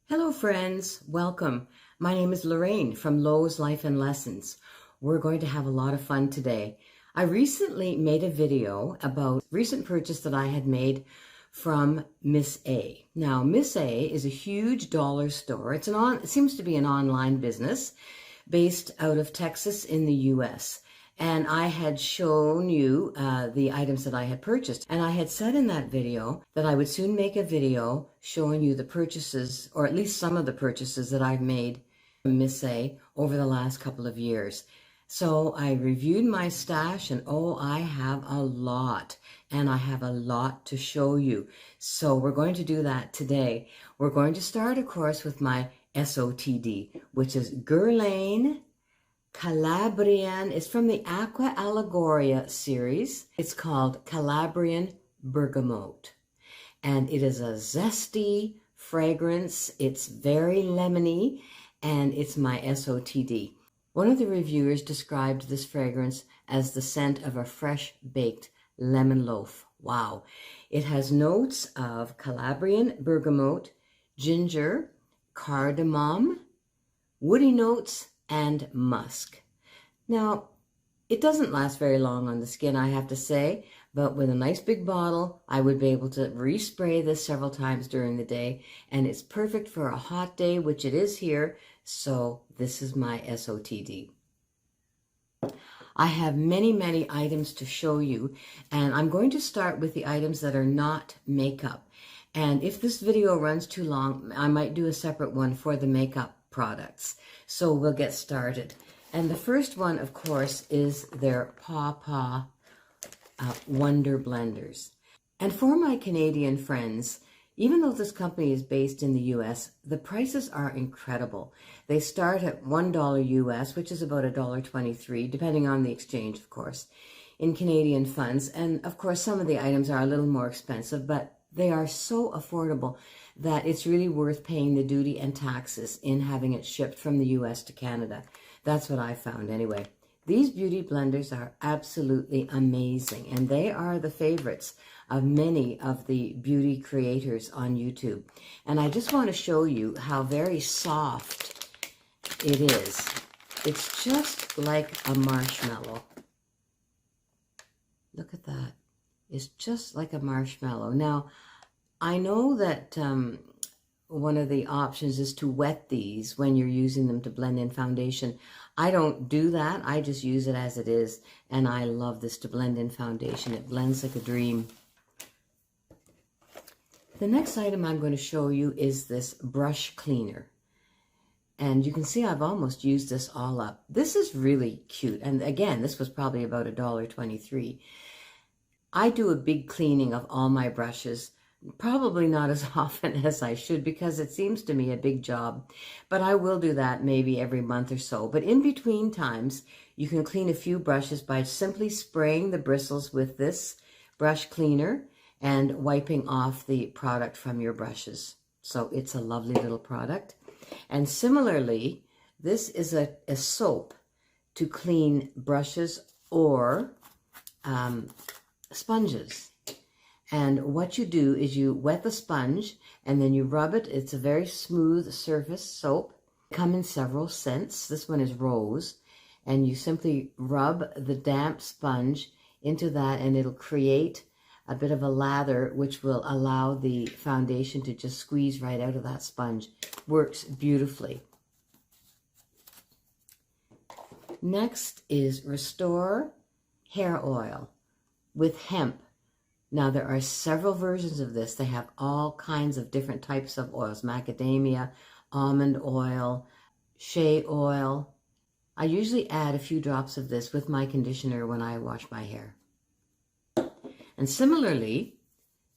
Hello friends, welcome. My name is Lorraine from Lowe's Life and Lessons. We're going to have a lot of fun today. I recently made a video about a recent purchase that I had made from Miss A. Now, Miss A is a huge dollar store. It seems to be an online business based out of Texas in the US. And I had shown you the items that I had purchased. And I had said in that video that I would soon make a video showing you the purchases, or at least some of the purchases that I've made from Miss A over the last couple of years. So I reviewed my stash and I have a lot, and I have a lot to show you. So we're going to do that today. We're going to start, of course, with my SOTD, which is Guerlain Calabrian. It's from the Aqua Allegoria series. It's called Calabrian Bergamot. And it is a zesty fragrance. It's very lemony, and it's my SOTD. One of the reviewers described this fragrance as the scent of a fresh baked lemon loaf. Wow. It has notes of Calabrian bergamot, ginger, cardamom, woody notes, and musk. Now, it doesn't last very long on the skin, I have to say, but with a nice big bottle, I would be able to respray this several times during the day, and it's perfect for a hot day, which it is here, so this is my SOTD. I have many items to show you, and I'm going to start with the items that are not makeup. And if this video runs too long, I might do a separate one for the makeup products. So we'll get started. And the first one, of course, is their Paw Paw Wonder Blenders. And for my Canadian friends, even though this company is based in the US, the prices are incredible. They start at $1 US, which is about $1.23, depending on the exchange, of course, in Canadian funds. And of course, some of the items are a little more expensive, but they are so affordable that it's really worth paying the duty and taxes in having it shipped from the US to Canada. That's what I found anyway. These beauty blenders are absolutely amazing, and they are the favorites of many of the beauty creators on YouTube. And I just want to show you how very soft it is. It's just like a marshmallow. Look at that. It's just like a marshmallow. Now, I know that one of the options is to wet these when you're using them to blend in foundation. I don't do that. I just use it as it is, and I love this to blend in foundation. It blends like a dream. The next item I'm going to show you is this brush cleaner. And you can see I've almost used this all up. This is really cute. And again, this was probably about $1.23. I do a big cleaning of all my brushes, probably not as often as I should because it seems to me a big job, but I will do that maybe every month or so. But in between times, you can clean a few brushes by simply spraying the bristles with this brush cleaner and wiping off the product from your brushes. So it's a lovely little product. And similarly, this is a soap to clean brushes or sponges. And what you do is you wet the sponge and then you rub it. It's a very smooth surface soap. Come in several scents. This one is rose. And you simply rub the damp sponge into that, and it'll create a bit of a lather which will allow the foundation to just squeeze right out of that sponge. Works beautifully. Next is Restore Hair Oil with hemp. Now, there are several versions of this. They have all kinds of different types of oils: macadamia, almond oil, shea oil. I usually add a few drops of this with my conditioner when I wash my hair. And similarly,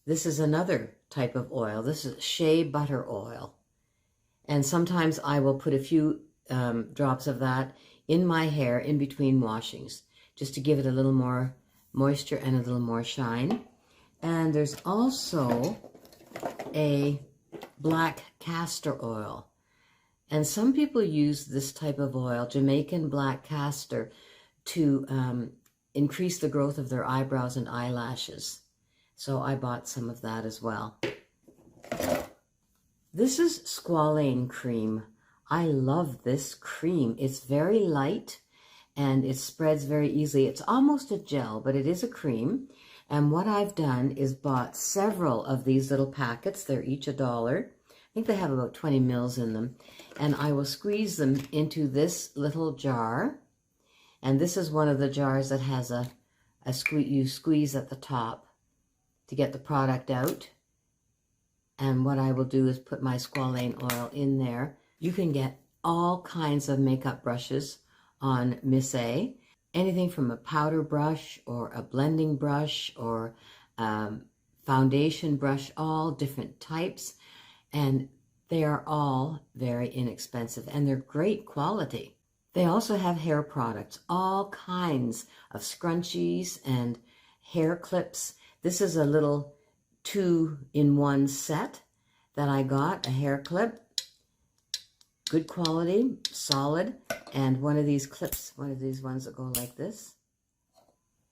this is another type of oil. This is shea butter oil. And sometimes I will put a few drops of that in my hair in between washings, just to give it a little more moisture and a little more shine. And there's also a black castor oil. And some people use this type of oil, Jamaican black castor, to increase the growth of their eyebrows and eyelashes. So I bought some of that as well. This is squalane cream. I love this cream. It's very light and it spreads very easily. It's almost a gel, but it is a cream. And what I've done is bought several of these little packets. They're each $1. I think they have about 20 mils in them. And I will squeeze them into this little jar. And this is one of the jars that has you squeeze at the top to get the product out. And what I will do is put my squalane oil in there. You can get all kinds of makeup brushes on Miss A. Anything from a powder brush or a blending brush or foundation brush, all different types. And they are all very inexpensive and they're great quality. They also have hair products, all kinds of scrunchies and hair clips. This is a little 2-in-1 set that I got, a hair clip. Good quality, solid, and one of these clips, one of these ones that go like this.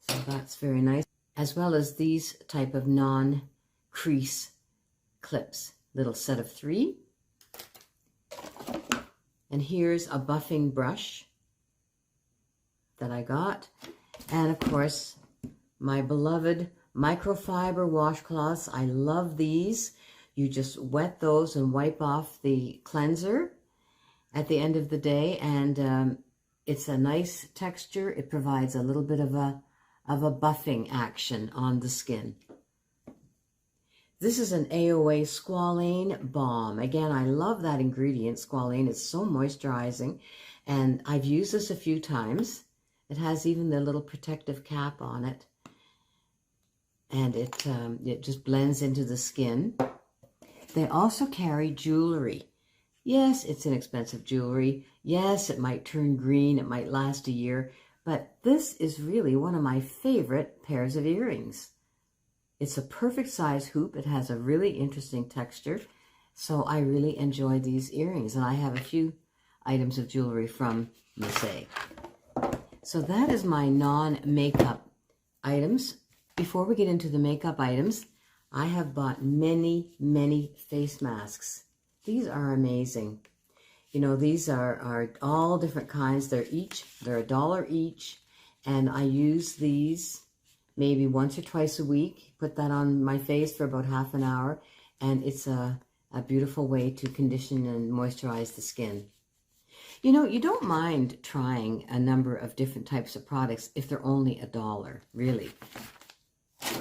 So that's very nice. As well as these type of non-crease clips. Little set of 3. And here's a buffing brush that I got. And of course, my beloved microfiber washcloths. I love these. You just wet those and wipe off the cleanser at the end of the day, and it's a nice texture. It provides a little bit of a buffing action on the skin. This is an AOA Squalane Balm. Again, I love that ingredient, squalane. It's so moisturizing, and I've used this a few times. It has even the little protective cap on it, and it just blends into the skin. They also carry jewelry. Yes, it's inexpensive jewelry. Yes, it might turn green. It might last a year. But this is really one of my favorite pairs of earrings. It's a perfect size hoop. It has a really interesting texture. So I really enjoy these earrings. And I have a few items of jewelry from Miss A. So that is my non-makeup items. Before we get into the makeup items, I have bought many, many face masks. These are amazing. You know, these are all different kinds. They're $1 each. And I use these maybe once or twice a week. Put that on my face for about half an hour. And it's a beautiful way to condition and moisturize the skin. You know, you don't mind trying a number of different types of products if they're only $1, really.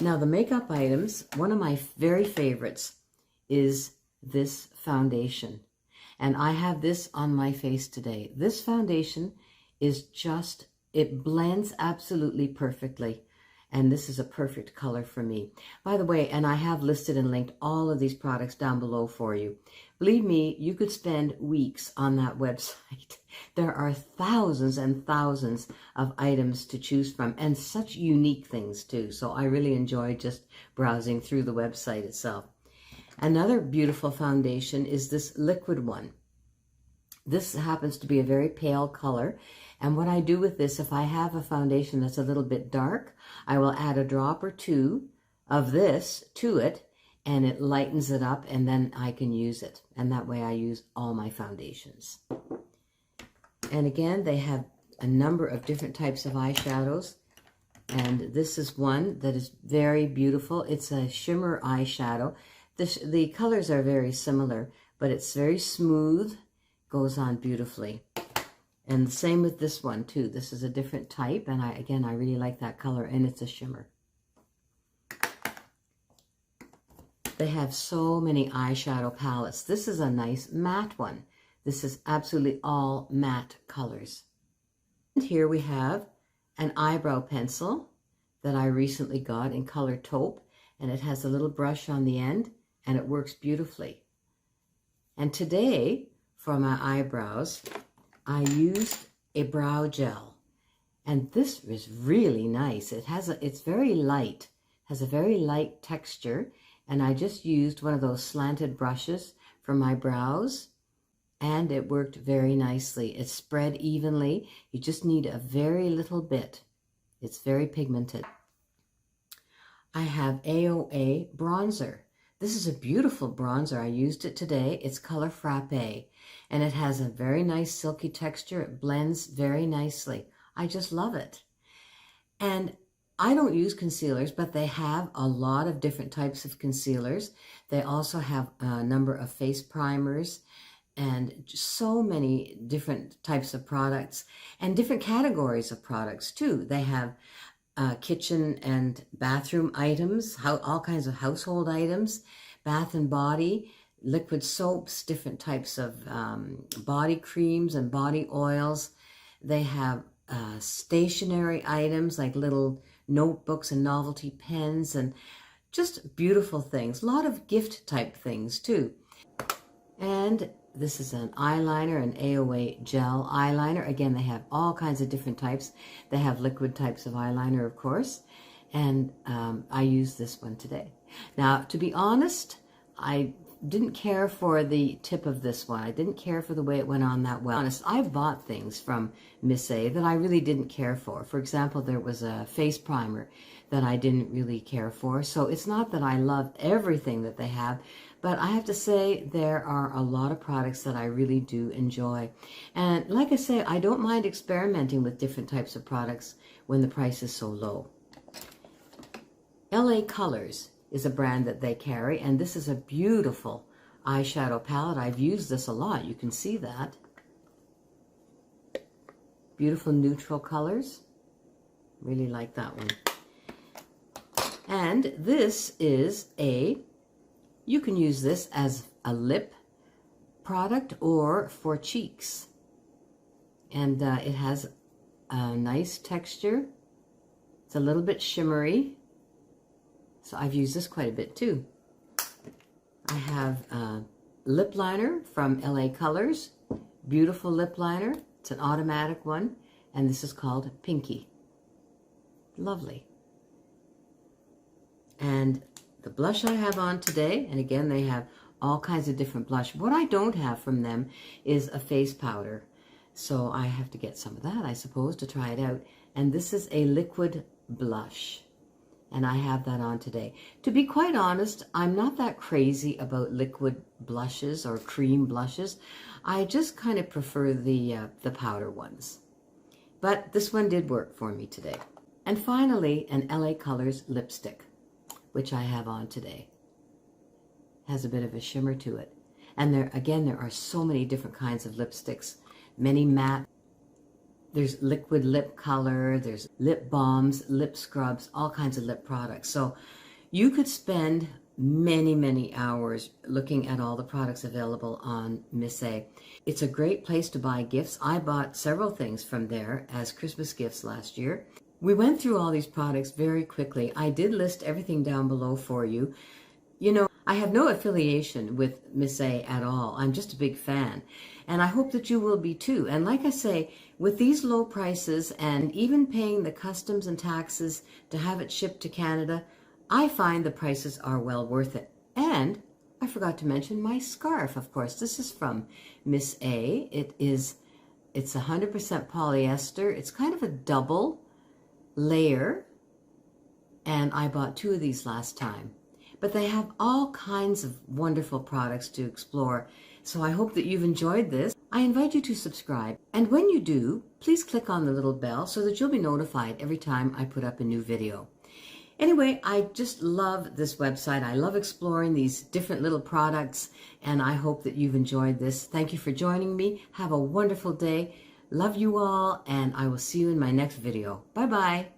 Now, the makeup items, one of my very favorites is this foundation. And I have this on my face today. This foundation is just, it blends absolutely perfectly. And this is a perfect color for me. By the way, and I have listed and linked all of these products down below for you. Believe me, you could spend weeks on that website. There are thousands and thousands of items to choose from, and such unique things too. So I really enjoy just browsing through the website itself. Another beautiful foundation is this liquid one. This happens to be a very pale color. And what I do with this, if I have a foundation that's a little bit dark, I will add a drop or two of this to it, and it lightens it up, and then I can use it. And that way I use all my foundations. And again, they have a number of different types of eyeshadows. And this is one that is very beautiful. It's a shimmer eyeshadow. The colors are very similar, but it's very smooth, goes on beautifully. And the same with this one too. This is a different type, and I really like that color, and it's a shimmer. They have so many eyeshadow palettes. This is a nice matte one. This is absolutely all matte colors. And here we have an eyebrow pencil that I recently got in color taupe, and it has a little brush on the end, and it works beautifully. And today, for my eyebrows, I used a brow gel, and this is really nice. It's very light, has a very light texture, and I just used one of those slanted brushes for my brows, and it worked very nicely. It spread evenly. You just need a very little bit. It's very pigmented. I have AOA bronzer. This is a beautiful bronzer. I used it today. It's Color Frappe, and it has a very nice silky texture. It blends very nicely. I just love it. And I don't use concealers, but they have a lot of different types of concealers. They also have a number of face primers and so many different types of products and different categories of products too. They have kitchen and bathroom items, all kinds of household items, bath and body, liquid soaps, different types of body creams and body oils. They have stationery items like little notebooks and novelty pens and just beautiful things. A lot of gift type things too. And this is an eyeliner, an AOA gel eyeliner. Again, they have all kinds of different types. They have liquid types of eyeliner, of course. And I use this one today. Now, to be honest, I didn't care for the tip of this one. I didn't care for the way it went on that well. Honest, I bought things from Miss A that I really didn't care for. For example, there was a face primer that I didn't really care for. So it's not that I love everything that they have, but I have to say there are a lot of products that I really do enjoy. And like I say, I don't mind experimenting with different types of products when the price is so low. LA Colors is a brand that they carry, and this is a beautiful eyeshadow palette. I've used this a lot. You can see that. Beautiful neutral colors. Really like that one. And this is you can use this as a lip product or for cheeks. And it has a nice texture. It's a little bit shimmery. So I've used this quite a bit too. I have a lip liner from LA Colors. Beautiful lip liner. It's an automatic one. And this is called Pinky. Lovely. And the blush I have on today, and again, they have all kinds of different blush. What I don't have from them is a face powder. So I have to get some of that, I suppose, to try it out. And this is a liquid blush. And I have that on today. To be quite honest, I'm not that crazy about liquid blushes or cream blushes. I just kind of prefer the powder ones. But this one did work for me today. And finally, an LA Colors lipstick, which I have on today. Has a bit of a shimmer to it. And there are so many different kinds of lipsticks. Many matte. There's liquid lip color, there's lip balms, lip scrubs, all kinds of lip products. So you could spend many, many hours looking at all the products available on Miss A. It's a great place to buy gifts. I bought several things from there as Christmas gifts last year. We went through all these products very quickly. I did list everything down below for you. You know, I have no affiliation with Miss A at all. I'm just a big fan. And I hope that you will be too. And like I say, with these low prices and even paying the customs and taxes to have it shipped to Canada, I find the prices are well worth it. And I forgot to mention my scarf, of course. This is from Miss A. It's 100% polyester. It's kind of a double layer. And I bought 2 of these last time. But they have all kinds of wonderful products to explore. So I hope that you've enjoyed this. I invite you to subscribe. And when you do, please click on the little bell so that you'll be notified every time I put up a new video. Anyway, I just love this website. I love exploring these different little products. And I hope that you've enjoyed this. Thank you for joining me. Have a wonderful day. Love you all. And I will see you in my next video. Bye-bye.